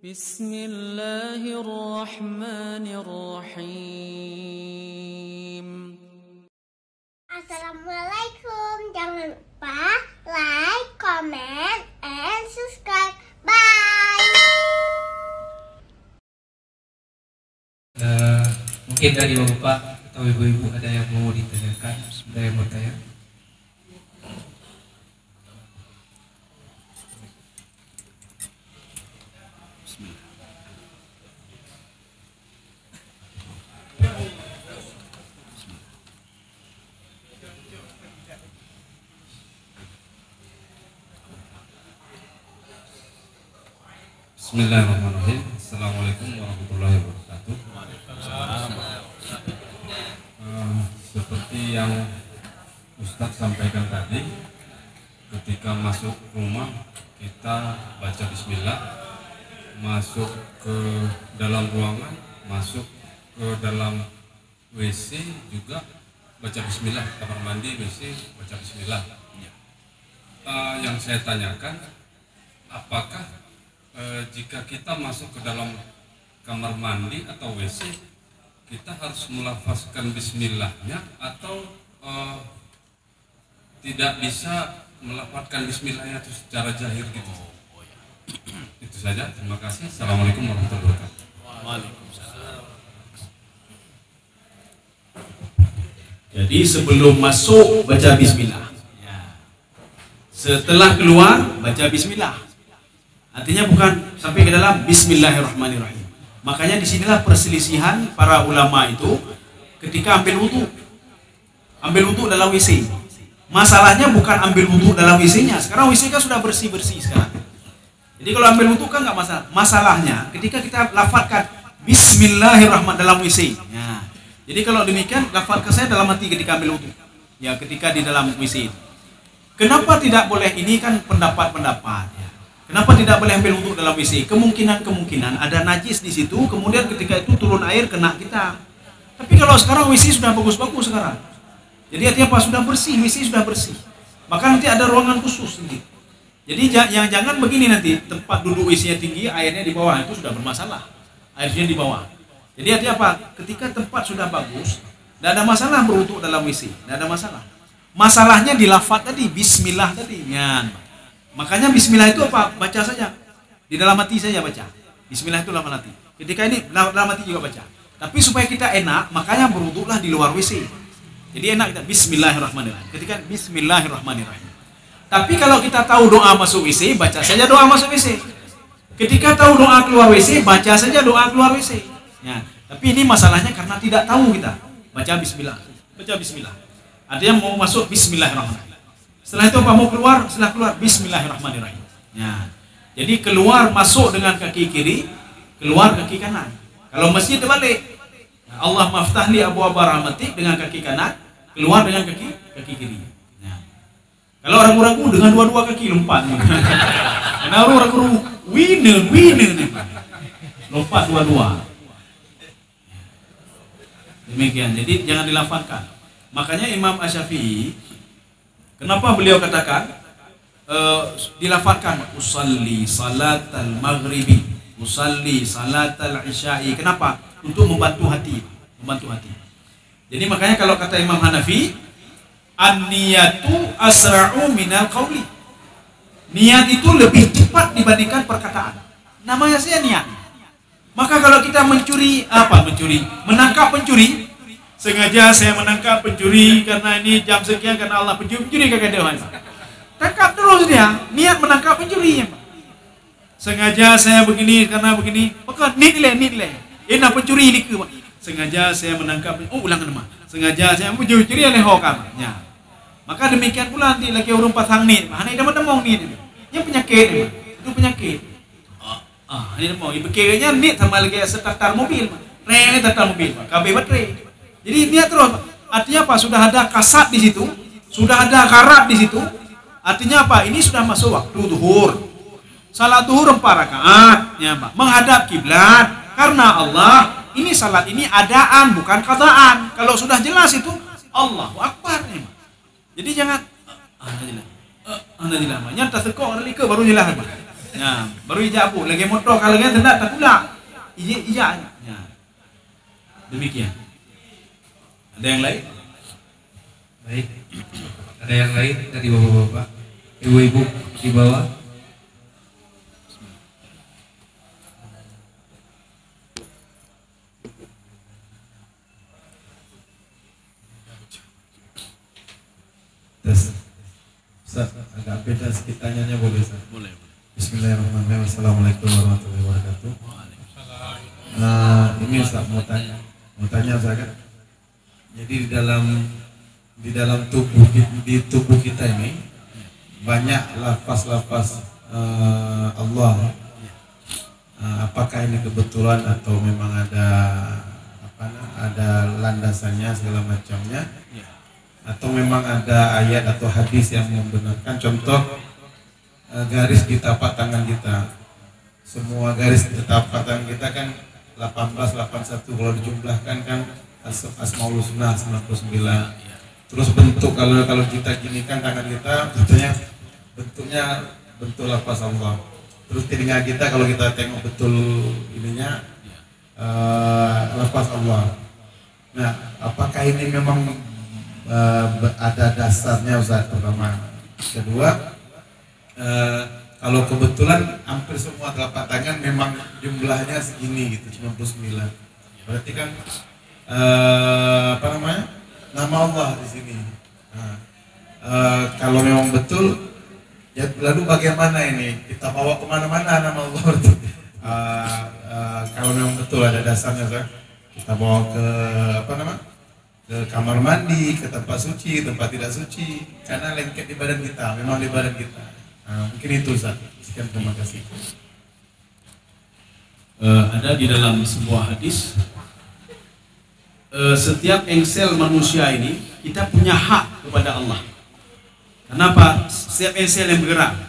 Bismillahirrahmanirrahim. Assalamualaikum. Jangan lupa like, comment, and subscribe. Bye. Mungkin dari Bapak atau Ibu-ibu ada yang mau ditanyakan, ada yang mau tanya? Bismillahirrahmanirrahim. Assalamualaikum warahmatullahi wabarakatuh. Seperti yang Ustadz sampaikan tadi, ketika masuk rumah kita baca bismillah, masuk ke dalam ruangan, masuk ke dalam WC juga baca bismillah, kamar mandi, WC baca bismillah. Yang saya tanyakan, apakah jika kita masuk ke dalam kamar mandi atau WC, kita harus melafazkan bismillahnya atau tidak bisa melafazkan bismillahnya itu secara zahir gitu? Itu saja, terima kasih. Assalamualaikum warahmatullahi wabarakatuh. Waalaikumsalam. Jadi sebelum masuk baca bismillah, setelah keluar baca bismillah. Artinya bukan sampai ke dalam bismillahirrahmanirrahim. Makanya disinilah perselisihan para ulama itu ketika ambil wudu. Ambil wudu dalam WC. Masalahnya bukan ambil wudu dalam WC-nya. Sekarang WC kan sudah bersih-bersih sekarang. Jadi kalau ambil wudu kan nggak masalah. Masalahnya ketika kita lafadzkan bismillahirrahmanirrahim dalam WC. Ya. Jadi kalau demikian lafadzkan saya dalam hati ketika ambil wudu. Ya, ketika di dalam WC itu. Kenapa tidak boleh? Ini kan pendapat-pendapat. Ya. Kenapa tidak boleh ambil wudu dalam WC? Kemungkinan ada najis di situ, kemudian ketika itu turun air kena kita. Tapi kalau sekarang WC sudah bagus-bagus sekarang. Jadi artinya apa? Sudah bersih, WC sudah bersih. Maka nanti ada ruangan khusus nanti. Jadi jangan begini nanti, tempat duduk WC-nya tinggi, airnya di bawah, itu sudah bermasalah. Airnya di bawah. Jadi artinya apa? Ketika tempat sudah bagus, tidak ada masalah berwudu dalam WC, tidak ada masalah. Masalahnya di lafaz tadi, bismillah tadi. Ya. Makanya bismillah itu apa? Baca saja. Di dalam hati saja baca. Bismillah itu dalam hati. Ketika ini dalam hati juga baca. Tapi supaya kita enak, makanya berwudulah di luar WC. Jadi enak kita bismillahirrahmanirrahim. Ketika bismillahirrahmanirrahim. Tapi kalau kita tahu doa masuk WC, baca saja doa masuk WC. Ketika tahu doa keluar WC, baca saja doa keluar WC. Ya. Tapi ini masalahnya karena tidak tahu kita. Baca bismillah. Baca bismillah. Artinya mau masuk bismillahirrahmanirrahim. Setelah itu apa mau keluar? Setelah keluar bismillahirrahmanirrahim. Ya. Jadi keluar masuk dengan kaki kiri, keluar kaki kanan. Kalau masjid terbalik. Allah maftahli abwaaba rahmatik dengan kaki kanan, keluar dengan kaki kiri. Ya. Kalau ragu-ragu dengan dua-dua kaki lompat. Karena orang ragu winner nih. Lompat dua-dua. Demikian. Jadi jangan dilafalkan. Makanya Imam Asy-Syafi'i, kenapa beliau katakan dilafalkan usalli salatal maghribi, usalli salatal isya'i. Kenapa? Untuk membantu hati, Jadi makanya kalau kata Imam Hanafi, an-niyatu asra'u minal qawli. Niat itu lebih cepat dibandingkan perkataan. Namanya saja niat. Maka kalau kita menangkap pencuri, sengaja saya menangkap pencuri karena ini jam sekian karena Allah pencuri kagak ada. Tangkap terus dia, niat menangkap pencuri. Sengaja saya begini karena begini, maka nilai. Ini pencuri ini ke. Sengaja saya menangkap. Ulangan nama. Sengaja saya mencuri oleh hokam. Ya. Maka demikian pula nanti lagi orang pasang ni. Mana ida demong ni. Yang penyakit itu penyakit. Ini demong. Ibu kiranya ni sama lagi starter mobil. Starter mobil. KB baterai. Jadi niat terus. Artinya apa? Sudah ada kasat di situ, sudah ada karat di situ. Artinya apa? Ini sudah masuk waktu zuhur. Salat zuhur 4 rakaat, ya, Pak. Menghadap kiblat. Karena Allah, ini salat ini adaan bukan qadaan. Kalau sudah jelas itu Allahu Akbar, ya, Pak. Jadi jangan Alhamdulillah. Nyata sekok ke baru jelas, Pak. Ya, baru ijak bu. Lagi motor kalau lagi tidak tak pula. Ijak. Ya. Demikian. Ada yang lain? Baik. Ada yang lain dari bapak-bapak, ibu-ibu di bawah? Ustaz, agak beda sedikit tanyanya boleh Ustaz? Boleh. Bismillahirrahmanirrahim. Assalamualaikum warahmatullahi wabarakatuh. Ini Ustaz mau tanya Ustaz kan? Jadi di dalam tubuh kita ini banyak lafaz-lafaz Allah. Apakah ini kebetulan atau memang ada landasannya segala macamnya? Atau memang ada ayat atau hadis yang membenarkan? Contoh garis di tapak tangan kita, semua garis di tapak tangan kita kan 1881, kalau dijumlahkan kan Asmaul Husna 99. Terus bentuk kalau kita ginikan tangan kita, bentuknya bentuk lafaz Allah. Terus telinga kita kalau kita tengok betul ininya lafaz Allah. Nah, apakah ini memang ada dasarnya Ustaz? Pertama. Kedua, kalau kebetulan hampir semua telapak tangan memang jumlahnya segini gitu, 99. Berarti kan nama Allah di sini. Nah, kalau memang betul, ya lalu bagaimana ini? Kita bawa kemana-mana nama Allah betul. Kalau memang betul ada dasarnya, Ustaz, kita bawa ke ke kamar mandi, ke tempat suci, tempat tidak suci, karena lengket di badan kita, memang di badan kita. Mungkin itu Ustaz. Sekian, terima kasih. Ada di dalam sebuah hadis, setiap engsel manusia ini kita punya hak kepada Allah. Kenapa? Setiap engsel yang bergerak,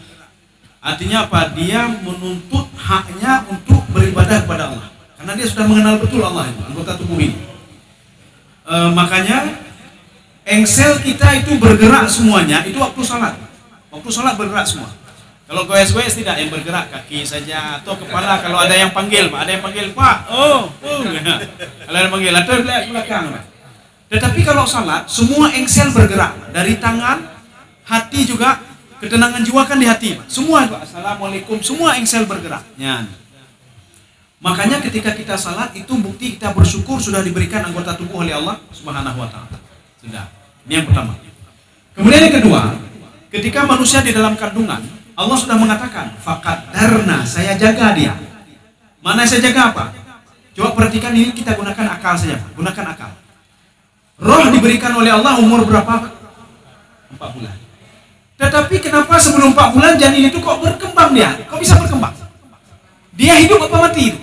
artinya apa? Dia menuntut haknya untuk beribadah kepada Allah, karena dia sudah mengenal betul Allah itu, anggota tubuh ini. Makanya engsel kita itu bergerak semuanya itu waktu sholat. Waktu sholat bergerak semua. Kalau goes-goes tidak, yang bergerak kaki saja atau kepala kalau ada yang panggil, Pak. Ada yang panggil, Pak. Kalau ada yang panggil atau belakang. Tetapi kalau sholat semua engsel bergerak, dari tangan, hati juga, ketenangan jiwa kan di hati, Pak. Semua, Pak. Assalamualaikum, semua engsel bergerak. Ya. Makanya ketika kita salat itu bukti kita bersyukur sudah diberikan anggota tubuh oleh Allah Subhanahu wa taala. Sudah. Ini yang pertama. Kemudian yang kedua, ketika manusia di dalam kandungan, Allah sudah mengatakan, "Faqaddarna, saya jaga dia." Mana saya jaga apa? Coba perhatikan, ini kita gunakan akal saja, Pak. Gunakan akal. Roh diberikan oleh Allah umur berapa? 4 bulan. Tetapi kenapa sebelum 4 bulan janin itu kok berkembang dia? Kok bisa berkembang? Dia hidup apa mati itu?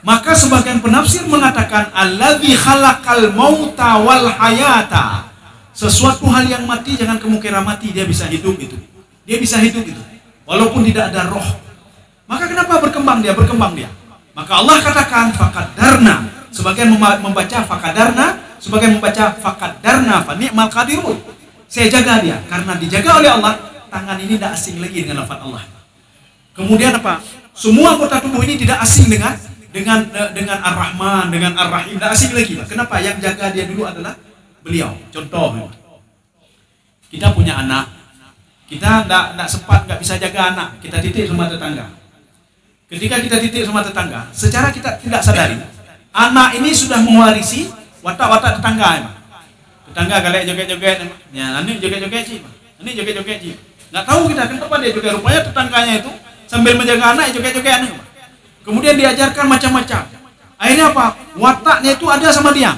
Maka sebagian penafsir mengatakan alladzi khalaqal mauta wal hayata. Sesuatu hal yang mati jangan kamu kira mati, dia bisa hidup itu. Dia bisa hidup itu walaupun tidak ada roh. Maka kenapa berkembang dia? Berkembang dia. Maka Allah katakan faqaddarna. Sebagian membaca faqaddarna, sebagian membaca faqaddarna fa ni'mal qadirun. Saya jaga dia karena dijaga oleh Allah. Tangan ini tidak asing lagi dengan lafaz Allah. Kemudian apa? Semua anggota tubuh ini tidak asing dengan Ar-Rahman, dengan Ar-Rahim, tidak asing lagi. Kenapa? Yang jaga dia dulu adalah beliau. Contoh, kita punya anak, kita tidak sempat, nggak bisa jaga anak, kita titip sama tetangga. Ketika kita titip sama tetangga, secara kita tidak sadari, anak ini sudah mewarisi watak-watak tetangga. Tetangga galak joget-joget, ya, ini joget-joget sih, ini joget-joget sih. Nggak tahu kita kenapa dia joget, rupanya tetangganya itu sambil menjaga anak joget-joget. Kemudian diajarkan macam-macam. Akhirnya apa? Wataknya itu ada sama dia.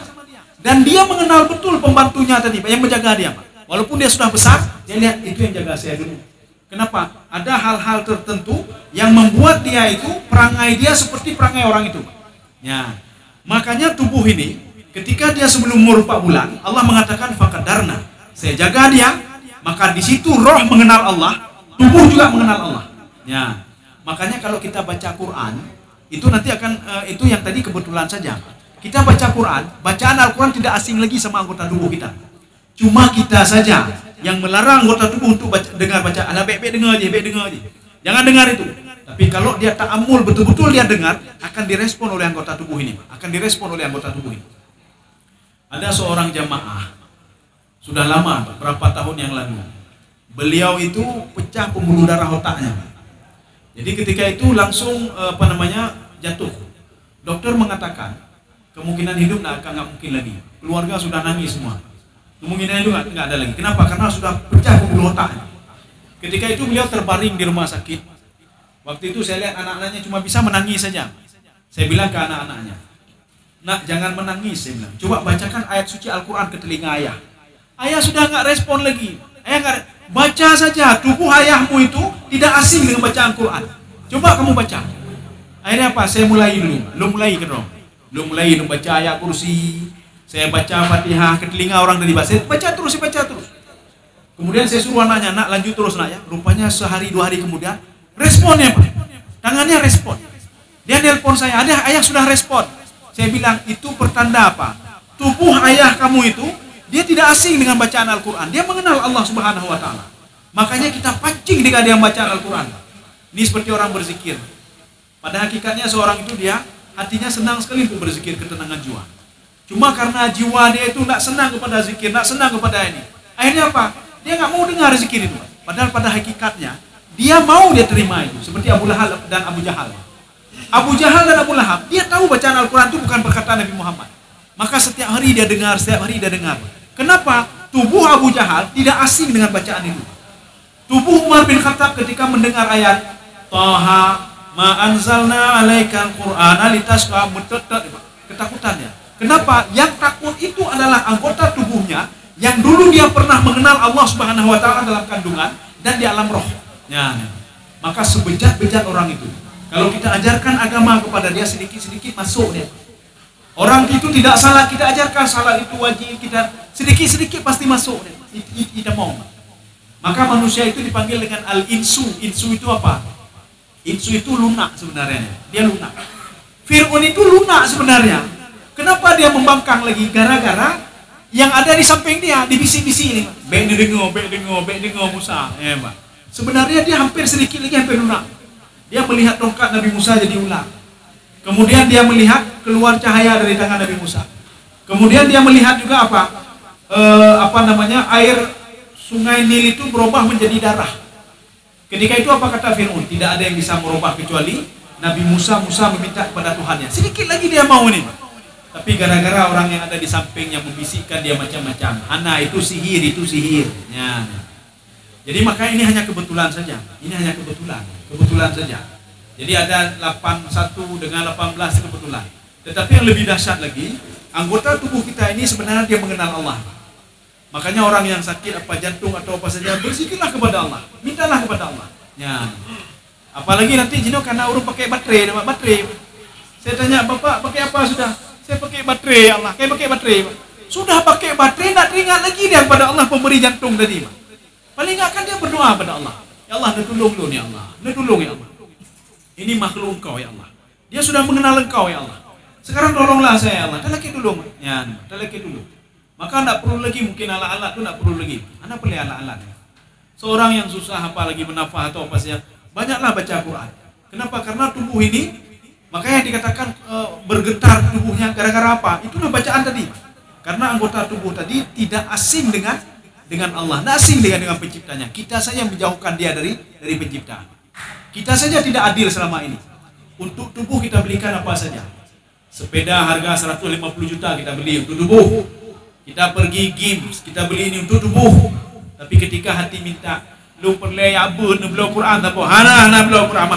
Dan dia mengenal betul pembantunya tadi, yang menjaga dia, Pak. Walaupun dia sudah besar, dia lihat itu yang jaga saya dulu. Kenapa? Ada hal-hal tertentu yang membuat dia itu, perangai dia seperti perangai orang itu, Pak. Ya. Makanya tubuh ini, ketika dia sebelum umur 4 bulan, Allah mengatakan faqaddarna. Saya jaga dia, maka di situ roh mengenal Allah, tubuh juga mengenal Allah. Ya. Makanya kalau kita baca Quran, itu nanti akan itu yang tadi kebetulan saja. Kita baca Quran, bacaan Al-Quran tidak asing lagi sama anggota tubuh kita. Cuma kita saja yang melarang anggota tubuh untuk dengar baca. Alah, baik-baik dengar je, baik dengar je. Jangan dengar itu. Tapi kalau dia ta'amul betul-betul dia dengar, akan direspon oleh anggota tubuh ini, akan direspon oleh anggota tubuh ini. Ada seorang jamaah, sudah lama, berapa tahun yang lalu. Beliau itu pecah pembuluh darah otaknya. Jadi ketika itu langsung jatuh. Dokter mengatakan kemungkinan hidup nggak mungkin lagi. Keluarga sudah nangis semua. Kemungkinan itu nggak ada lagi. Kenapa? Karena sudah pecah pembuluh otaknya. Ketika itu beliau terbaring di rumah sakit. Waktu itu saya lihat anak-anaknya cuma bisa menangis saja. Saya bilang ke anak-anaknya, "Nak, jangan menangis," saya bilang. "Coba bacakan ayat suci Al-Quran ke telinga ayah." Ayah sudah nggak respon lagi. Ayah nggak, baca saja. Tubuh ayahmu itu tidak asing dengan bacaan Quran. Coba kamu baca. Akhirnya apa? Saya mulai dulu. Lu mulai baca ayat kursi. Saya baca Fatihah ke telinga orang dari bawah. Saya baca terus. Kemudian saya suruh anaknya, "Nak, lanjut terus nak ya." Rupanya sehari 2 hari kemudian responnya Pak. Tangannya respon. Dia nelpon saya, ayah sudah respon. Saya bilang, itu pertanda apa? Tubuh ayah kamu itu, dia tidak asing dengan bacaan Al-Quran. Dia mengenal Allah Subhanahu wa Ta'ala. Makanya kita pancing dengan dia bacaan Al-Quran. Ini seperti orang berzikir. Pada hakikatnya seorang itu dia hatinya senang sekali untuk berzikir, ketenangan jiwa. Cuma karena jiwa dia itu tidak senang kepada zikir, tidak senang kepada ini. Akhirnya apa? Dia nggak mau dengar zikir itu. Padahal pada hakikatnya dia mau, dia terima itu. Seperti Abu Lahab dan Abu Jahal. Abu Jahal dan Abu Lahab, dia tahu bacaan Al-Quran itu bukan perkataan Nabi Muhammad. Maka setiap hari dia dengar. Kenapa? Tubuh Abu Jahal tidak asing dengan bacaan itu. Tubuh Umar bin Khattab ketika mendengar ayat Taha ma anzalna alaikal Qur'ana litasqa, ketakutannya. Kenapa? Yang takut itu adalah anggota tubuhnya yang dulu dia pernah mengenal Allah Subhanahu wa Ta'ala dalam kandungan dan di alam roh. Maka sebejat-bejat orang itu, kalau kita ajarkan agama kepada dia, sedikit-sedikit masuk dia. Orang itu tidak salah, kita ajarkan salah itu wajib, kita sedikit-sedikit pasti masuk dia. Kita mau. Maka manusia itu dipanggil dengan al-insu. Insu itu apa? Insu itu lunak sebenarnya. Dia lunak. Fir'aun itu lunak sebenarnya. Kenapa dia membangkang lagi? Gara-gara yang ada di samping dia dibisik-bisik ini. Bek dengar Musa. Sebenarnya dia hampir sedikit lagi hampir lunak. Dia melihat tongkat Nabi Musa jadi ular. Kemudian dia melihat keluar cahaya dari tangan Nabi Musa. Kemudian dia melihat juga air sungai Nil itu berubah menjadi darah. Ketika itu apa kata Fir'aun? Tidak ada yang bisa merubah kecuali Nabi Musa meminta kepada Tuhannya. Sedikit lagi dia mau ini. Tapi gara-gara orang yang ada di sampingnya membisikkan dia macam-macam. Itu sihir. Jadi maka ini hanya kebetulan saja. Kebetulan saja. Jadi ada 81 dengan 18 kebetulan. Tetapi yang lebih dahsyat lagi, anggota tubuh kita ini sebenarnya dia mengenal Allah. Makanya orang yang sakit apa jantung atau apa saja, berzikirlah kepada Allah. Mintalah kepada Allah. Apalagi nanti Jino karena urut pakai baterai. Saya tanya, "Bapak pakai apa sudah?" "Saya pakai baterai Allah." "Kayak pakai baterai." Sudah pakai baterai, nak teringat lagi dia kepada Allah pemberi jantung tadi. Paling enggak kan dia berdoa kepada Allah. "Ya Allah, tolong lu ya Allah. Tolong ya Allah. Ini makhluk Engkau ya Allah. Dia sudah mengenal Engkau ya Allah. Sekarang tolonglah saya ya Allah. Talaki dulu." Talaki dulu. Maka enggak perlu lagi mungkin alat-alat itu enggak perlu lagi. Anda pilih alat-alat. Seorang yang susah apalagi menafah atau apa saja, banyaklah baca Quran. Kenapa? Karena tubuh ini, makanya dikatakan bergetar tubuhnya gara-gara apa? Itulah bacaan tadi. Karena anggota tubuh tadi tidak asing dengan Allah, tidak asing dengan penciptanya. Kita saja menjauhkan dia dari penciptaan. Kita saja tidak adil selama ini. Untuk tubuh kita belikan apa saja. Sepeda harga 150 juta kita beli untuk tubuh. Kita pergi games, kita beli ini untuk tubuh. Tapi ketika hati minta, "Lu perlu abun belajar Quran apa? Hana belajar Quran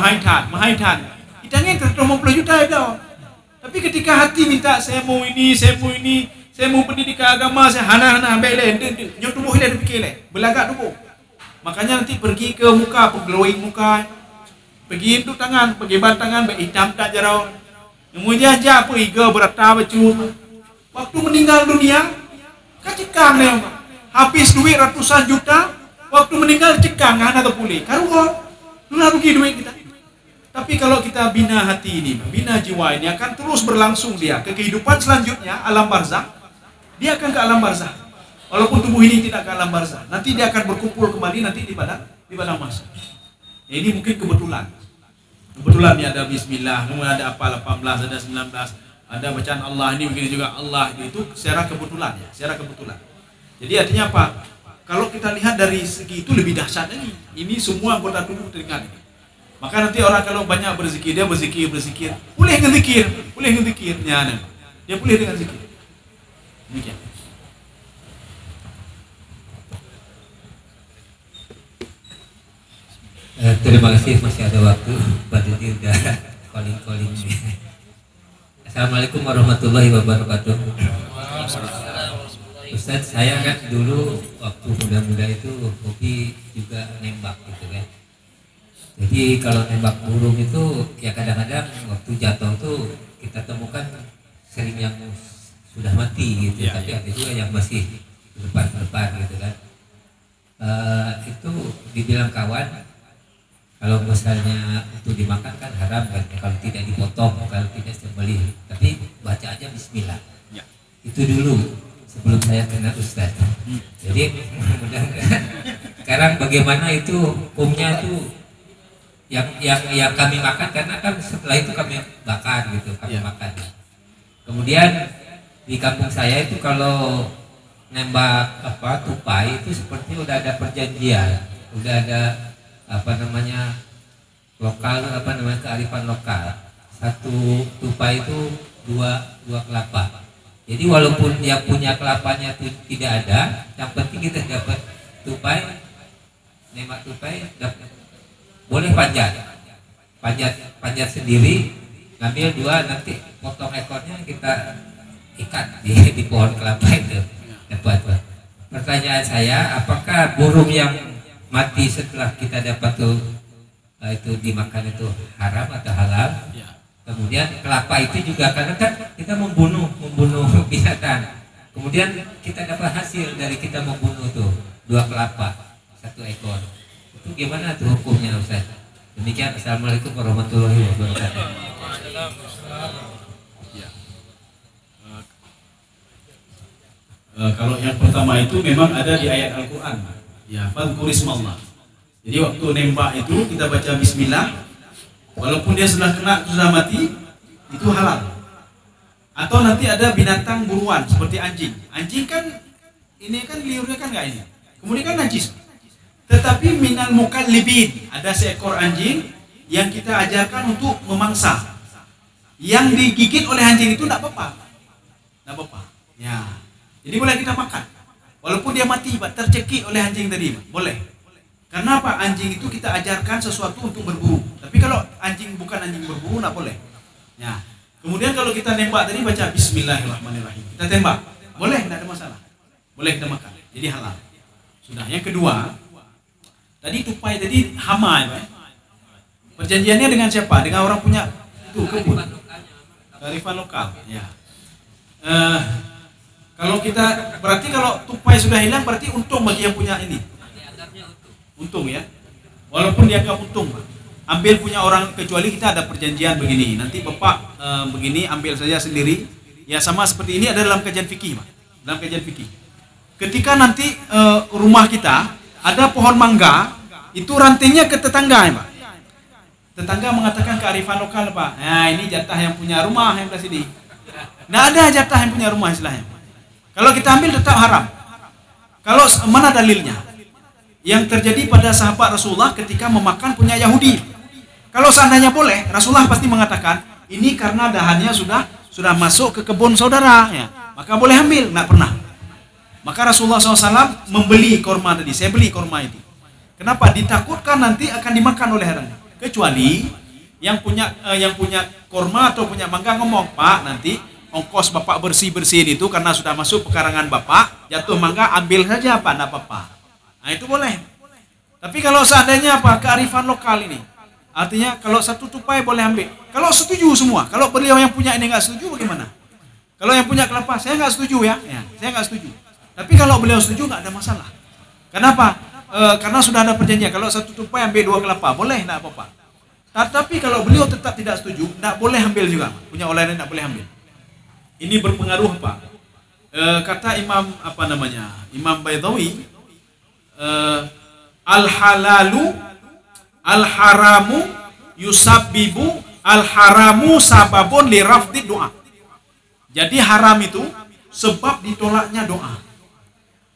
mahaitan. Kita ni 150 juta dah. Tapi ketika hati minta, "Saya mau ini, saya mau pendidikan agama, saya hana belen." Nyo tubuh dia fikir belagak tubuh. Makanya nanti pergi ke muka, glowing muka. Pergi untuk tangan, pergi ban tangan, hitam tak jarau. Kemudian aja pergi ke berata baju. Waktu meninggal dunia, kan cekang dia. Habis duit ratusan juta, waktu meninggal cekang, atau pulih. Karuan, lulah rugi duit kita. Tapi kalau kita bina hati ini, bina jiwa ini, akan terus berlangsung dia ke kehidupan selanjutnya, alam barzakh. Dia akan ke alam barzakh. Walaupun tubuh ini tidak ke alam barzakh, nanti dia akan berkumpul kembali nanti di padang mahsyar. Ya, ini mungkin kebetulan. Kebetulan nih ada bismillah, kemudian ada apa 18, ada 19, ada bacaan Allah, ini begini juga Allah, itu secara kebetulan ya, secara kebetulan. Jadi artinya apa? Kalau kita lihat dari segi itu lebih dahsyat lagi. Ini semua anggota tubuh teringat. Maka nanti orang kalau banyak berzikir, dia berzikir, boleh ngezikir, ya, dia boleh dengan zikir. Demikian. Terima kasih, masih ada waktu. Badudi udah calling. Assalamualaikum warahmatullahi wabarakatuh. Ustadz, saya kan dulu waktu muda-muda itu hobi juga nembak gitu kan. Jadi kalau nembak burung itu ya kadang-kadang waktu jatuh tuh kita temukan sering yang sudah mati gitu, tapi ada juga yang masih depan gitu kan. Itu dibilang kawan, kalau misalnya itu dimakan kan haram kan, kalau tidak dipotong, kalau tidak disembelih, tapi baca aja bismillah. Itu dulu sebelum saya kenal Ustaz. Jadi mudah-mudahan sekarang bagaimana itu hukumnya tuh yang kami makan, karena kan setelah itu kami bakar gitu, kami makan. Kemudian di kampung saya itu kalau nembak tupai itu seperti udah ada perjanjian, udah ada kearifan lokal. Satu tupai itu dua kelapa. Jadi walaupun dia punya kelapanya itu tidak ada, yang penting kita dapat tupai, nembak tupai, boleh panjat sendiri, ngambil dua, nanti potong ekornya kita ikat di pohon kelapa itu. Dapat. Pertanyaan saya, apakah burung yang mati setelah kita dapat itu dimakan itu haram atau halal? Kemudian kelapa itu juga karena kan kita membunuh binatang. Kemudian kita dapat hasil dari kita membunuh tuh 2 kelapa, 1 ekor. Itu gimana tuh hukumnya Ustaz? Demikian, assalamualaikum warahmatullahi wabarakatuh. Kalau yang pertama itu memang ada di ayat Al-Quran. Ya, fadhkurismallah. Jadi waktu nembak itu kita baca bismillah. Walaupun dia sudah kena, sudah mati, itu halal. Atau nanti ada binatang buruan seperti anjing. Anjing kan ini kan liurnya kan nggak ini. Kemudian kan najis. Tetapi minal mukallibin, ada seekor anjing yang kita ajarkan untuk memangsa. Yang digigit oleh anjing itu tidak apa-apa. Tidak apa-apa. Ya. Jadi boleh kita makan. Walaupun dia mati, tercekik oleh anjing tadi, boleh. Karena apa? Anjing itu kita ajarkan sesuatu untuk berburu. Tapi kalau anjing bukan anjing berburu, nggak boleh. Ya. Kemudian kalau kita nembak tadi baca Bismillahirrahmanirrahim. Kita tembak, boleh, tidak ada masalah. Boleh kita makan. Jadi halal. Sudah. Yang kedua, tadi tupai tadi hama, ya. Perjanjiannya dengan siapa? Dengan orang punya itu kebun. Kearifan lokal. Ya. Kalau kita berarti kalau tupai sudah hilang berarti untung bagi yang punya ini. Untung ya, walaupun dianggap untung, ambil punya orang, kecuali kita ada perjanjian begini, nanti bapak begini ambil saja sendiri, ya sama seperti ini ada dalam kajian fikih, Pak. Dalam kajian fikih, ketika nanti rumah kita ada pohon mangga, itu rantainya ke tetangga, ya, Pak. Tetangga mengatakan kearifan lokal, Pak. Nah ini jatah yang punya rumah yang belah sini. Nggak ada jatah yang punya rumah istilahnya. Kalau kita ambil tetap haram. Kalau mana dalilnya? Yang terjadi pada sahabat Rasulullah ketika memakan punya Yahudi. Kalau seandainya boleh, Rasulullah pasti mengatakan ini karena dahannya sudah masuk ke kebun saudara, ya. Maka boleh ambil, nggak pernah. Maka Rasulullah SAW membeli korma tadi. Saya beli korma itu. Kenapa? Ditakutkan nanti akan dimakan oleh orang. Kecuali yang punya korma atau punya mangga ngomong, Pak, nanti ongkos bapak bersihin itu karena sudah masuk pekarangan bapak, jatuh mangga ambil saja, Pak, nggak apa-apa. Nah itu boleh. Tapi kalau seandainya apa kearifan lokal ini, artinya kalau satu tupai boleh ambil. Kalau setuju semua, kalau beliau yang punya ini nggak setuju bagaimana? Kalau yang punya kelapa, saya nggak setuju ya, saya nggak setuju. Tapi kalau beliau setuju nggak ada masalah. Kenapa? Karena sudah ada perjanjian. Kalau satu tupai ambil 2 kelapa, boleh, nggak apa-apa. Tapi kalau beliau tetap tidak setuju, nggak boleh ambil juga. Punya orang lain nggak boleh ambil. Ini berpengaruh Pak. Kata Imam Imam Baydawi. Al-haramu yusabbibu al-haramu sababun li rafdi doa. Jadi haram itu sebab ditolaknya doa.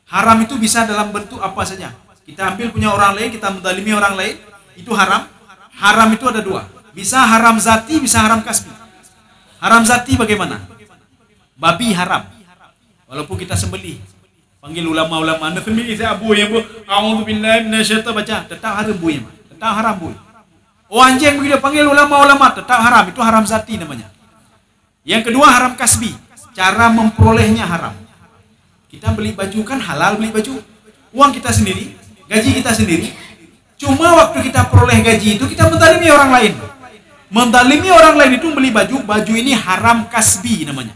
Haram itu bisa dalam bentuk apa saja. Kita ambil punya orang lain, kita menzalimi orang lain, itu haram. Haram itu ada dua. Bisa haram zati, bisa haram kasbi. Haram zati bagaimana? Babi haram. Walaupun kita sembelih. Panggil ulama-ulama, anda sembelih saya abu ya bu. A'udzubillahi minasyaitonir rajim. Tetap haram bu ya. Tetap haram bu. Oh anjing begitu panggil ulama-ulama, tetap haram. Itu haram zati namanya. Yang kedua haram kasbi. Cara memperolehnya haram. Kita beli baju kan halal beli baju. Uang kita sendiri, gaji kita sendiri. Cuma waktu kita peroleh gaji itu kita menzalimi orang lain. Menzalimi orang lain itu beli baju, baju ini haram kasbi namanya.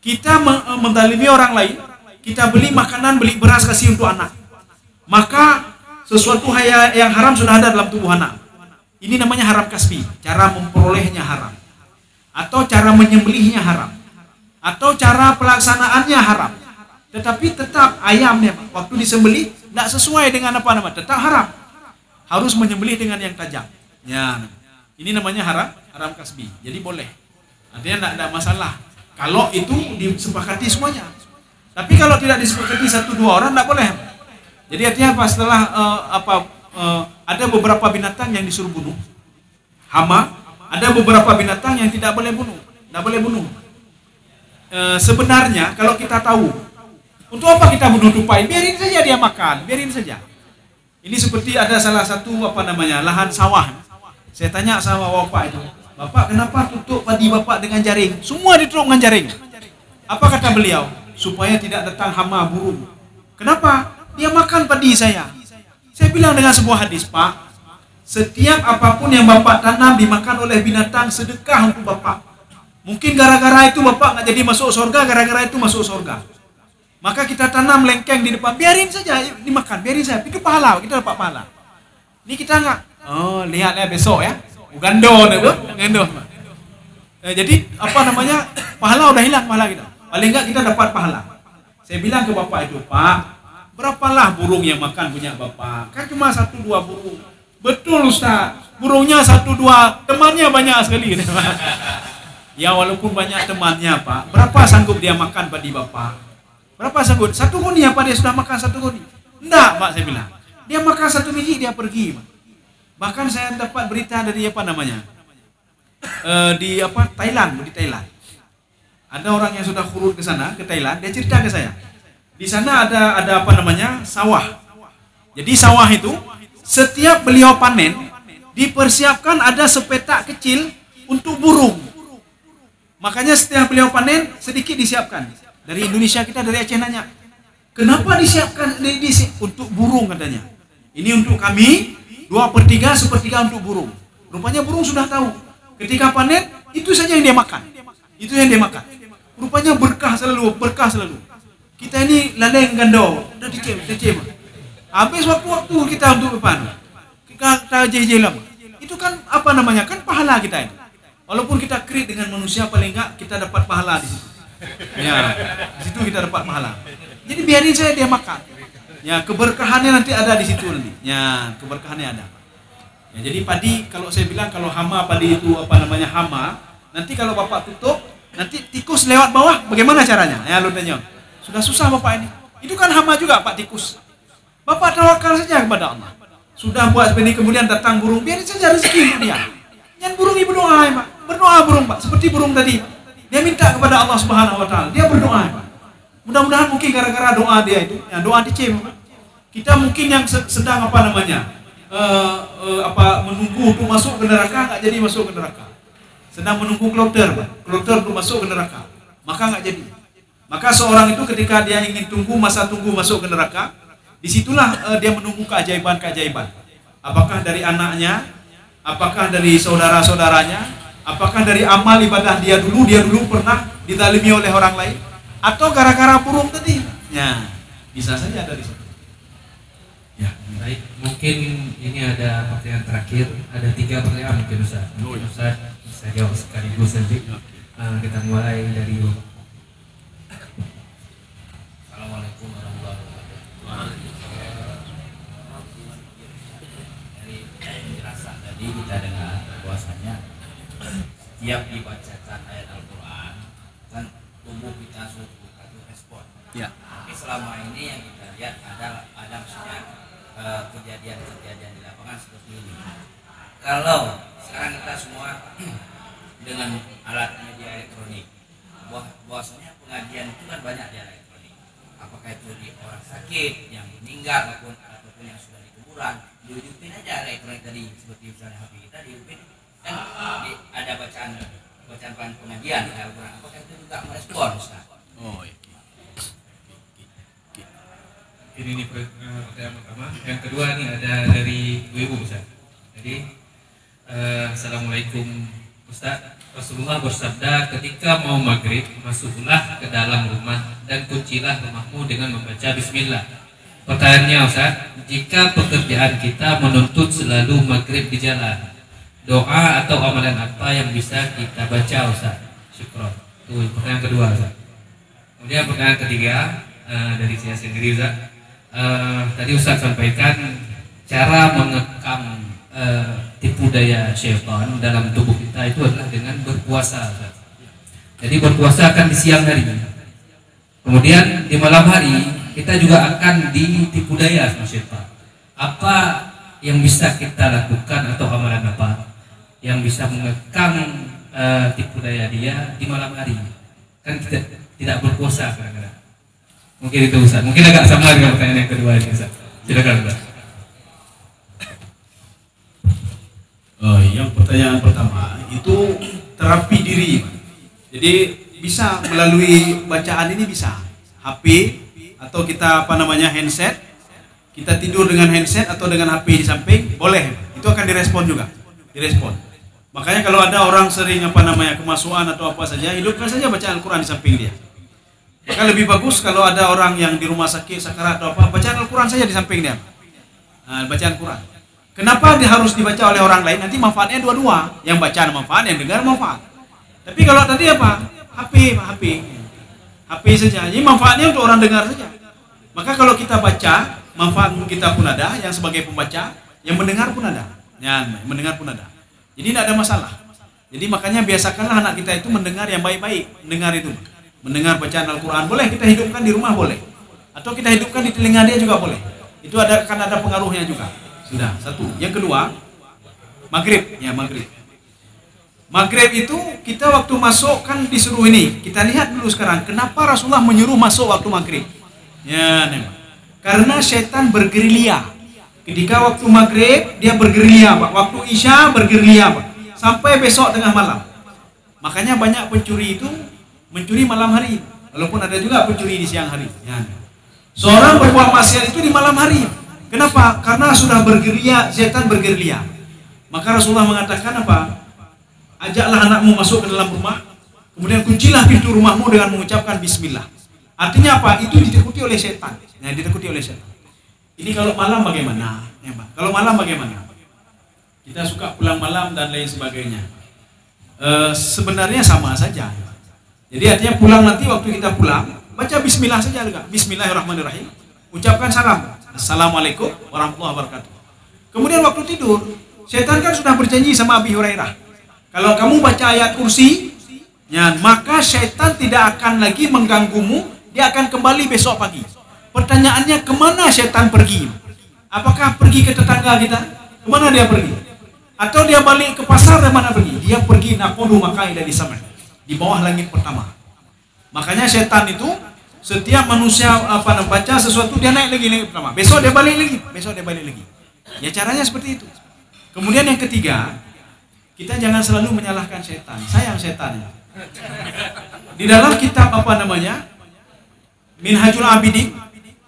Kita menzalimi orang lain, kita beli makanan, beli beras kasih untuk anak. Maka sesuatu yang haram sudah ada dalam tubuh anak. Ini namanya haram kasbi, cara memperolehnya haram. Atau cara menyembelihnya haram. Atau cara pelaksanaannya haram. Tetapi tetap ayamnya waktu disembelih tidak sesuai dengan apa nama, tetap haram. Harus menyembelih dengan yang tajam. Ya, ini namanya haram kasbi. Jadi boleh. Artinya tidak ada masalah. Kalau itu disepakati semuanya. Tapi kalau tidak disepakati 1-2 orang tidak boleh. Jadi artinya apa? Setelah ada beberapa binatang yang disuruh bunuh. Hama, ada beberapa binatang yang tidak boleh bunuh. Tidak boleh bunuh. Sebenarnya kalau kita tahu untuk apa kita bunuh tupai? Biarin saja dia makan, biarin saja. Ini seperti ada salah satu lahan sawah. Saya tanya sama bapak itu, bapak kenapa tutup padi bapak dengan jaring? Semua ditutup dengan jaring. Apa kata beliau? Supaya tidak datang hama burung. Kenapa? Dia makan padi saya. Saya bilang dengan sebuah hadis, Pak, setiap apapun yang bapak tanam dimakan oleh binatang, sedekah untuk bapak. Mungkin gara-gara itu bapak nggak jadi masuk surga, gara-gara itu masuk surga. Maka kita tanam lengkeng di depan, biarin saja dimakan, biarin saja, itu pahala, kita dapat pahala. Ini kita nggak, lihatlah besok ya, gando, gando. Jadi pahala udah hilang pahala kita. Paling nggak kita dapat pahala. Saya bilang ke bapak itu, Pak, berapalah burung yang makan punya bapak? Kan cuma 1-2 burung. Betul Ustaz, burungnya 1-2, temannya banyak sekali. Ya walaupun banyak temannya Pak, berapa sanggup dia makan padi bapak? Berapa sanggup? 1 goni apa dia sudah makan 1 goni? Enggak Pak, saya bilang. Dia makan 1 biji dia pergi Pak. Bahkan saya dapat berita dari Thailand, di Thailand. Ada orang yang sudah kurut ke sana, ke Thailand, dia cerita ke saya. Di sana ada sawah. Jadi sawah itu setiap beliau panen dipersiapkan ada sepetak kecil untuk burung. Makanya setiap beliau panen sedikit disiapkan. Dari Indonesia kita, dari Aceh nanya, kenapa disiapkan untuk burung katanya? Ini untuk kami 2/3, 1/3 untuk burung. Rupanya burung sudah tahu. Ketika panen itu saja yang dia makan. Itu yang dia makan. Rupanya berkah selalu. Kita ini laleng gando, udah dicem. Habis waktu kita untuk kita jejelam. Itu kan kan pahala kita ini. Walaupun kita kredit dengan manusia, paling enggak kita dapat pahala di situ. Ya, di situ kita dapat pahala. Jadi biarin saya dia makan. Ya, keberkahannya nanti ada di situ nanti. Ya, keberkahannya ada. Ya, jadi padi kalau saya bilang kalau hama padi itu hama, nanti kalau bapak tutup, nanti tikus lewat bawah, bagaimana caranya? Ya, lu tanya. Sudah susah bapak ini. Itu kan hama juga Pak tikus. Bapak tawakal saja kepada Allah. Sudah buat seperti ini kemudian datang burung, biarin saja rezeki untuk dia. Jangan burung ibu doa, Pak. Berdoa burung Pak, seperti burung tadi. Dia minta kepada Allah Subhanahu wa taala. Dia berdoa, Pak. Mudah-mudahan mungkin gara-gara doa dia itu, ya doa dicem. Kita mungkin yang sedang menunggu untuk masuk ke neraka enggak jadi masuk ke neraka. Sedang menunggu kloter, Pak. Kloter untuk masuk ke neraka. Maka enggak jadi. Maka seorang itu ketika dia ingin masa tunggu masuk ke neraka, disitulah dia menunggu keajaiban-keajaiban. Apakah dari anaknya, apakah dari saudara-saudaranya, apakah dari amal ibadah dia dulu pernah dizalimi oleh orang lain, atau gara-gara burung tadi. Ya, bisa saja dari situ. Ya, baik. Mungkin ini ada pertanyaan terakhir. Ada 3 pertanyaan mungkin Ustaz. Ustaz bisa jawab sekaligus nanti. Kita mulai dari Assalamualaikum warahmatullahi wabarakatuh. setiap dibacakan ayat Al-Quran kan tubuh kita suatu respon. Ya. Tapi selama ini yang kita lihat ada maksudnya kejadian-kejadian di lapangan seperti ini. Kalau sekarang kita semua dengan alat media elektronik, bahwasanya pengajian itu kan banyak di elektronik. Apakah itu di orang sakit yang meninggal ataupun yang sudah di kuburan, dihidupin aja elektronik tadi seperti misalnya HP kita dihidupin kan ada bacaan pengajian di Al-Quran. Apakah itu juga merespon Ustaz? Oh iya. Ini nih pertanyaan pertama. Yang kedua nih ada dari Ibu Ustaz. Jadi Assalamualaikum Ustaz. Rasulullah bersabda, ketika mau maghrib masuklah ke dalam rumah dan kuncilah rumahmu dengan membaca bismillah. Pertanyaannya Ustaz, jika pekerjaan kita menuntut selalu maghrib di jalan, doa atau amalan apa yang bisa kita baca Ustaz? Syukron. Itu pertanyaan kedua Ustaz. Kemudian pertanyaan ketiga dari saya sendiri Ustaz. Tadi Ustaz sampaikan cara mengekang tipu daya syaitan dalam tubuh kita itu adalah dengan berpuasa Ustaz. Jadi berpuasa akan di siang hari, kemudian di malam hari kita juga akan ditipu daya sama syaitan. Apa yang bisa kita lakukan atau amalan apa yang bisa mengekang tipu daya dia di malam hari? Kan kita tidak berpuasa kadang-kadang. Mungkin itu Ustaz. Mungkin agak sama dengan pertanyaan yang kedua ini Ustaz. Silakan Ustaz. Yang pertanyaan pertama itu terapi diri. Jadi bisa melalui bacaan ini bisa. HP atau kita handset. Kita tidur dengan handset atau dengan HP di samping boleh. Itu akan direspon juga. Direspon. Makanya kalau ada orang sering kemasukan atau apa saja, hidupkan saja bacaan Al-Quran di samping dia. Maka lebih bagus kalau ada orang yang di rumah sakit, sakarat atau apa, bacaan Al-Quran saja di samping dia. Nah, bacaan Quran. Kenapa dia harus dibaca oleh orang lain? Nanti manfaatnya dua-dua. Yang baca manfaat, yang dengar manfaat. Tapi kalau tadi apa? HP saja. Jadi manfaatnya untuk orang dengar saja. Maka kalau kita baca, manfaat kita pun ada, yang sebagai pembaca, yang mendengar pun ada. Ya, mendengar pun ada. Jadi tidak ada masalah. Jadi makanya biasakanlah anak kita itu mendengar yang baik-baik. Mendengar bacaan Al-Quran boleh, kita hidupkan di rumah boleh, atau kita hidupkan di telinga dia juga boleh. Itu akan ada pengaruhnya juga. Sudah, satu. Yang kedua, maghrib. Maghrib itu kita waktu masuk kan disuruh ini. Kita lihat dulu sekarang, kenapa Rasulullah menyuruh masuk waktu maghrib? Ya, karena setan bergerilya. Ketika waktu maghrib dia bergerilya, Pak. Waktu isya bergerilya, Pak. Sampai besok tengah malam. Makanya banyak pencuri itu mencuri malam hari, walaupun ada juga pencuri di siang hari. Ya. Seorang berbuat maksiat itu di malam hari. Kenapa? Karena sudah bergerilya, setan bergerilya. Maka Rasulullah mengatakan apa? Ajaklah anakmu masuk ke dalam rumah, kemudian kuncilah pintu rumahmu dengan mengucapkan bismillah. Artinya apa? Itu ditakuti oleh setan. Nah, ditakuti oleh setan. Ini kalau malam bagaimana? Ya, Pak. Kalau malam bagaimana? Kita suka pulang malam dan lain sebagainya. Sebenarnya sama saja. Jadi artinya pulang nanti waktu kita pulang, baca bismillah saja juga. Bismillahirrahmanirrahim. Ucapkan salam. Assalamualaikum warahmatullahi wabarakatuh. Kemudian waktu tidur, setan kan sudah berjanji sama Abi Hurairah. Kalau kamu baca ayat kursi, ya, maka setan tidak akan lagi mengganggumu, dia akan kembali besok pagi. Pertanyaannya, kemana setan pergi? Apakah pergi ke tetangga kita? Kemana dia pergi? Atau dia balik ke pasar, dan mana pergi? Dia pergi nakodu makai dari sama, di bawah langit pertama. Makanya setan itu setiap manusia baca sesuatu dia naik lagi langit pertama. Besok dia balik lagi. Ya caranya seperti itu. Kemudian yang ketiga, kita jangan selalu menyalahkan setan. Sayang setan. Di dalam kitab Minhajul Abidin,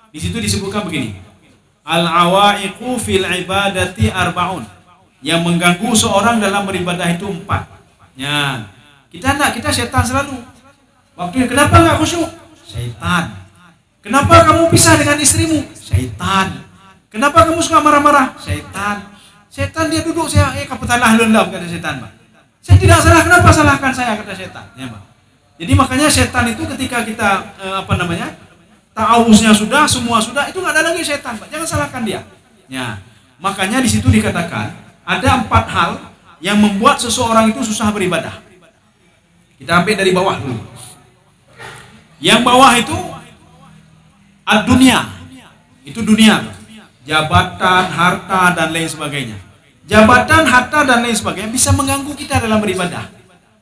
di situ disebutkan begini. Al-awaiqu fil ibadati arba'un. Yang mengganggu seorang dalam beribadah itu 4. Ya. Kita setan selalu. Waktu kenapa enggak khusyuk? Syaitan. Kenapa kamu pisah dengan istrimu? Syaitan. Kenapa kamu suka marah-marah? Syaitan. Setan dia duduk kapitalah lendam, kata setan, Pak. Saya tidak salah, kenapa salahkan saya, kata setan. Ya, Pak. Jadi makanya setan itu ketika kita ta'awuznya sudah, semua sudah, itu enggak ada lagi setan, Pak. Jangan salahkan dia. Ya. Makanya di situ dikatakan ada 4 hal yang membuat seseorang itu susah beribadah. Kita ambil dari bawah dulu. Yang bawah itu ad-dunia. Itu dunia. Jabatan, harta, dan lain sebagainya. Jabatan, harta, dan lain sebagainya bisa mengganggu kita dalam beribadah.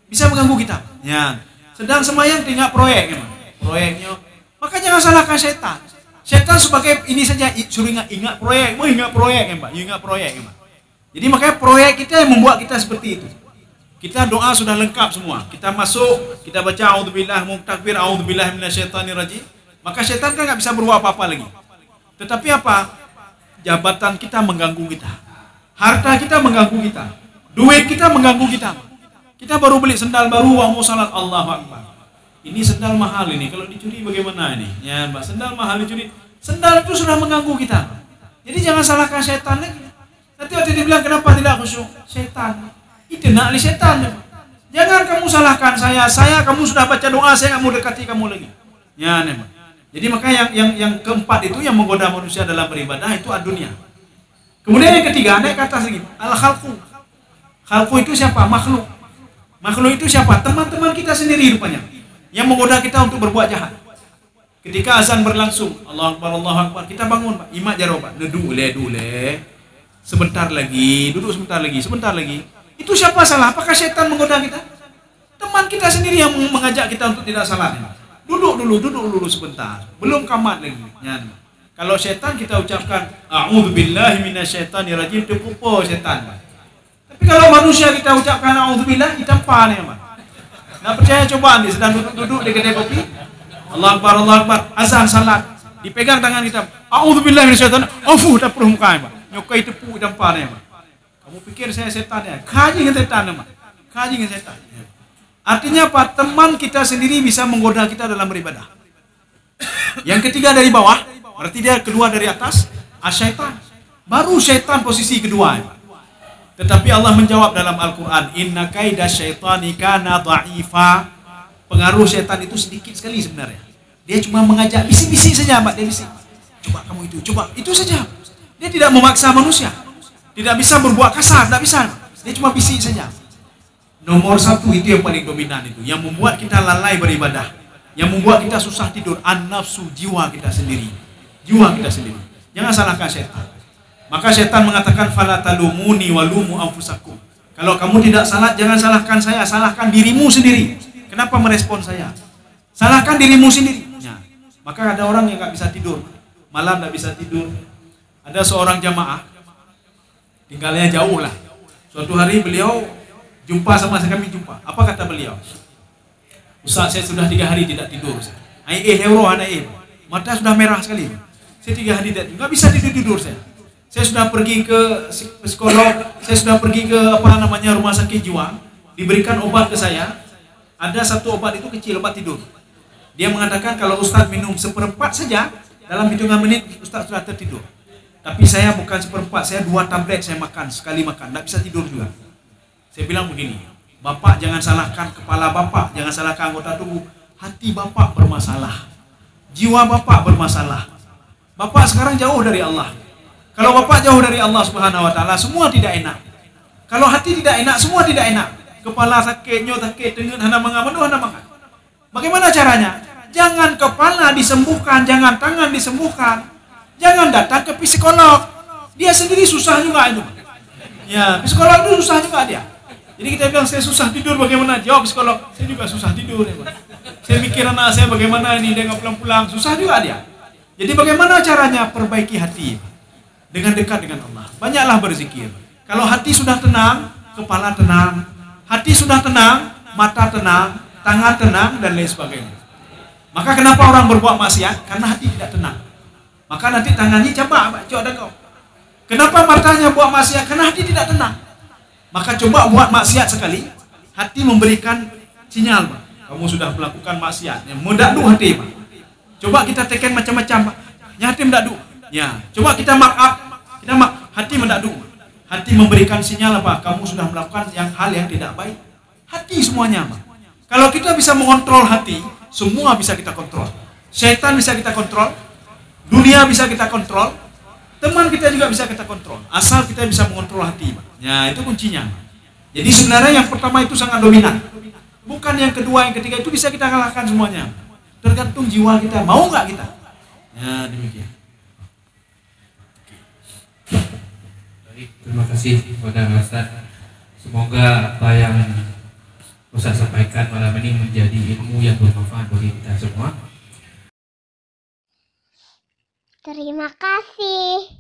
Bisa mengganggu kita. Ya. Sedang semayang ingat proyek, proyeknya. Maka jangan salahkan setan. Setan sebagai ini saja suruh ingat proyek, mau ingat proyek, Mbak. Ingat proyek, Mbak. Jadi makanya proyek kita yang membuat kita seperti itu. Kita doa sudah lengkap semua. Kita masuk, kita baca auzubillah, takbir auzubillah minasyaitonirrajim. Maka setan kan nggak bisa berbuat apa-apa lagi. Tetapi apa? Jabatan kita mengganggu kita. Harta kita mengganggu kita. Duit kita mengganggu kita. Kita baru beli sendal baru, mau salat, Allahu Akbar. Ini sendal mahal ini, kalau dicuri bagaimana ini? Ya Mbak, sendal mahal dicuri. Sendal itu sudah mengganggu kita. Jadi jangan salahkan setan lagi. Nanti waktu dia bilang kenapa tidak khusyuk? Setan. Itu nak setan. Jangan kamu salahkan saya kamu sudah baca doa, saya nggak mau dekati kamu lagi. Ya Mbak. Jadi maka yang keempat itu yang menggoda manusia dalam beribadah itu ad-dunya. Kemudian yang ketiga, naik ke atas lagi, al-khalqu. Khalqu itu siapa? Makhluk. Makhluk itu siapa? Teman-teman kita sendiri rupanya, yang menggoda kita untuk berbuat jahat. Ketika azan berlangsung, Allahu Akbar, Allahu Akbar, kita bangun, Pak. Imak jaro, Pak. Duduk le. Sebentar lagi, duduk sebentar lagi. Itu siapa salah? Apakah setan menggoda kita? Teman kita sendiri yang mengajak kita untuk tidak salah. Duduk dulu sebentar. Belum kamat lagi. Ya. Kalau setan kita ucapkan a'udzubillahi minasyaitonirrajim, cukup setan. Tapi kalau manusia kita ucapkan a'udzubillah, kita panik, Pak. Nggak percaya coba nih, sedang duduk di kedai kopi. Allah Akbar, azan salat. Dipegang tangan kita. A'udzubillahi minasyaitonir rajim. Dapur muka, Pak. Nyokai tepu dan panik, Pak. Kamu pikir saya setan ya? Kaji dengan setan, Pak. Kaji dengan setan. Artinya apa? Teman kita sendiri bisa menggoda kita dalam beribadah. Yang ketiga dari bawah, berarti dia kedua dari atas, asyaitan. Baru syaitan posisi kedua. Tetapi Allah menjawab dalam Al-Quran, inna kaida syaitani kana dha'ifa. Pengaruh syaitan itu sedikit sekali sebenarnya. Dia cuma mengajak bisik-bisik saja, Mbak. Dia bisik. Coba kamu coba itu saja. Dia tidak memaksa manusia. Tidak bisa berbuat kasar, tidak bisa. Dia cuma bisik saja. Nomor satu itu yang paling dominan itu, yang membuat kita lalai beribadah, yang membuat kita susah tidur, an-nafsu, jiwa kita sendiri. Jiwa kita sendiri. Jangan salahkan setan. Maka setan mengatakan fala talumuni walumu anfusakum. Kalau kamu tidak salat, jangan salahkan saya, salahkan dirimu sendiri. Kenapa merespon saya? Salahkan dirimu sendiri. Ya. Maka ada orang yang nggak bisa tidur, malam nggak bisa tidur. Ada seorang jamaah, tinggalnya jauh lah. Suatu hari beliau jumpa sama kami jumpa. Apa kata beliau? Ustaz, saya sudah 3 hari tidak tidur. Mata sudah merah sekali. Saya 3 hari tidak tidur. Nggak bisa tidur saya. Saya sudah pergi ke psikolog, saya sudah pergi ke rumah sakit jiwa, diberikan obat ke saya. Ada satu obat itu kecil, obat tidur. Dia mengatakan kalau Ustaz minum 1/4 saja, dalam hitungan menit Ustaz sudah tertidur. Tapi saya bukan 1/4, saya 2 tablet saya makan, sekali makan, nggak bisa tidur juga. Saya bilang begini, Bapak jangan salahkan kepala Bapak, jangan salahkan anggota tubuh. Hati Bapak bermasalah, jiwa Bapak bermasalah. Bapak sekarang jauh dari Allah. Kalau Bapak jauh dari Allah Subhanahu wa taala, semua tidak enak. Kalau hati tidak enak, semua tidak enak. Kepala sakit, nyot sakit, tengen hana mangan, hana makan. Bagaimana caranya? Jangan kepala disembuhkan, jangan tangan disembuhkan. Jangan datang ke psikolog. Dia sendiri susah juga itu. Ya, psikolog itu susah juga dia. Jadi kita bilang saya susah tidur bagaimana? Jawab psikolog, saya juga susah tidur. Ya, saya mikir anak saya bagaimana ini, dia nggak pulang-pulang, susah juga dia. Jadi bagaimana caranya perbaiki hati? Dengan dekat dengan Allah. Banyaklah berzikir. Kalau hati sudah tenang, kepala tenang. Hati sudah tenang, mata tenang, tangan tenang, dan lain sebagainya. Maka kenapa orang berbuat maksiat? Karena hati tidak tenang. Maka nanti tangannya coba ada kau. Kenapa matanya buat maksiat? Karena hati tidak tenang. Maka coba buat maksiat sekali, hati memberikan sinyal, Pak. Kamu sudah melakukan maksiat. Mendadu hati, Pak. Coba kita tekan macam-macam, Pak. Hati mendadu. Ya, coba kita hati mendadu. Hati memberikan sinyal apa? Kamu sudah melakukan hal yang tidak baik. Hati semuanya, Pak. Kalau kita bisa mengontrol hati, semua bisa kita kontrol. Syaitan bisa kita kontrol, dunia bisa kita kontrol, teman kita juga bisa kita kontrol. Asal kita bisa mengontrol hati, Pak. Ya, itu kuncinya. Jadi sebenarnya yang pertama itu sangat dominan. pasukan yang kedua, yang ketiga itu bisa kita kalahkan semuanya. Tergantung jiwa kita, mau nggak kita? Ya demikian. Baik, terima kasih kepada Ustaz. Semoga apa yang Ustaz sampaikan malam ini menjadi ilmu yang bermanfaat bagi kita semua. Terima kasih.